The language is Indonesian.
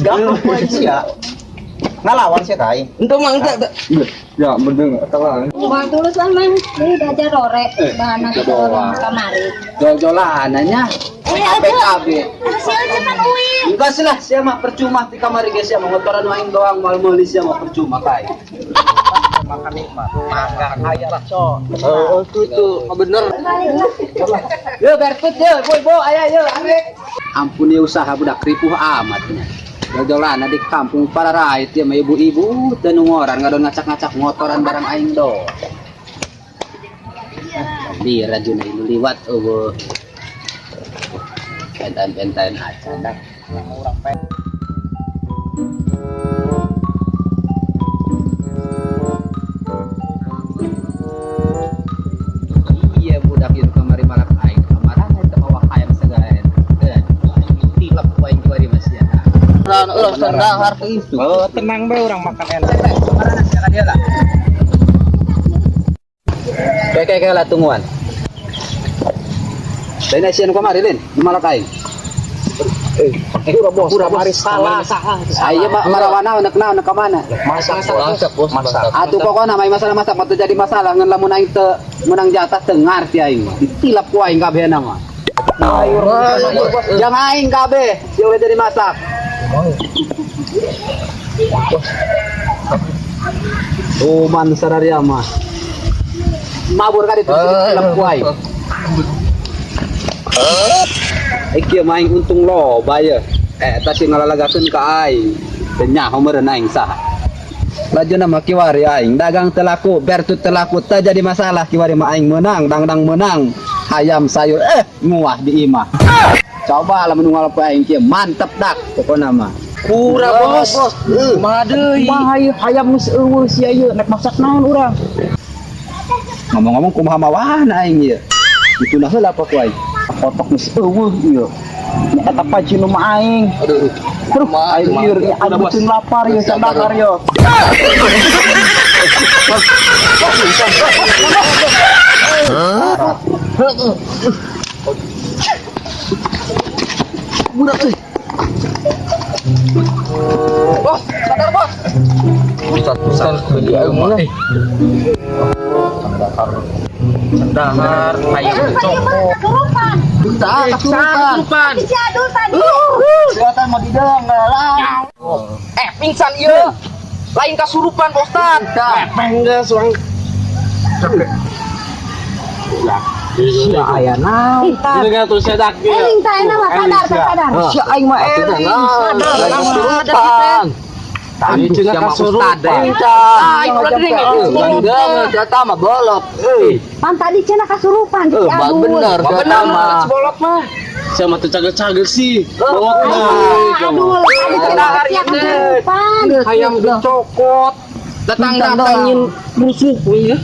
Gampang sih ya. Ngelawan sih kai. Untuk mang tak. Ya mendeng telang. Bang tulus lah mang, ini belajar rorek, bahan nasi goreng kamari. Jol-jolanannya. PKB. Hasil cepat uin. Enggak sih lah, saya mah percuma di kamar guys ya, motoran main doang, mal meuli sia mah percuma kai. Makan nikmat. Mangga kaya lah so. Oh, itu bener. Yo berput yo, boy, ayo arek. Ampun ya usaha budak ripuh amatnya. Jol-jolan di kampung para rakyat ya, mah ibu-ibu dan orang ngadon ngacak-ngacak motoran barang aing do. Di rajuna ini liwat eueuh. Pentan-pentan aja dah. Orang pen. Iya budak itu kamari malak aing kamaran eta bawa ayam segala. Tilap poin kemari masih ada. Ulah sendahar itu. Oh, tenang be orang makan enak. Kamaran siapa dia lah. Kayak lah tungguan. Saya nasian kemari Lin, malak aing. Pura bos, kemarin salah. Ayo marawana unek ka mana? Masak bos. Atuh pokona may masalah-masak matu jadi masalah ngan lamun aing teu menang jatah teu ngarti aing. Ditilap ku aing kabehna mah. Ayo, Jangan aing kabeh, yang udah jadi masak. Man sararia mah. Mabur ka ditu tilap ku aing. Iki main untung lo bayar. Tadi ngalalagakeun ka aing. Teu nyaho meureun aing saha. Laju nama kiwari aing dagang telaku bertut telaku teu jadi masalah kiwari mah aing menang dangdang menang. Ayam sayur nguah di imah. Coba lamun ngalopo aing kieu mantep dak pokona mah. Pura bos. Madeuy. Mahayu hayam geus eueuh sia ieu nek masak naon urang. Ngomong-ngomong kumaha mawahna aing ieu. Itu nah heula apa ku aing. Kotok geus eueuh ieu. Nek eta pacin mah aing. Aduh. Aing ieu ada beuteuh lapar ieu sadakar ieu. Budak euy. Bos, sadar bos. pusat beli air mana? Sendahar, ayam cokok. Kesurupan. Kesurupan. Si Adul tadi. Siatan mau dideng lah. Pingsan ieu. Lain kasurupan, Pak Ustaz. Penggas orang. Sia aya naon tah. Dengan tuh sedak ge. Minta enak mah sadar. Sia aing mah eri Sadar. Tadi cenah kasurupan. Itu lagi nih. Data mah bolok. Pan tadi cenah kasurupan si Adul. Bener data mah. Bolot mah. Saya mah cagel-cagel sih. Adul, Sadar tadi ieu. kasurupan. Ayam dicokot. Datang-datangin musuh we ya.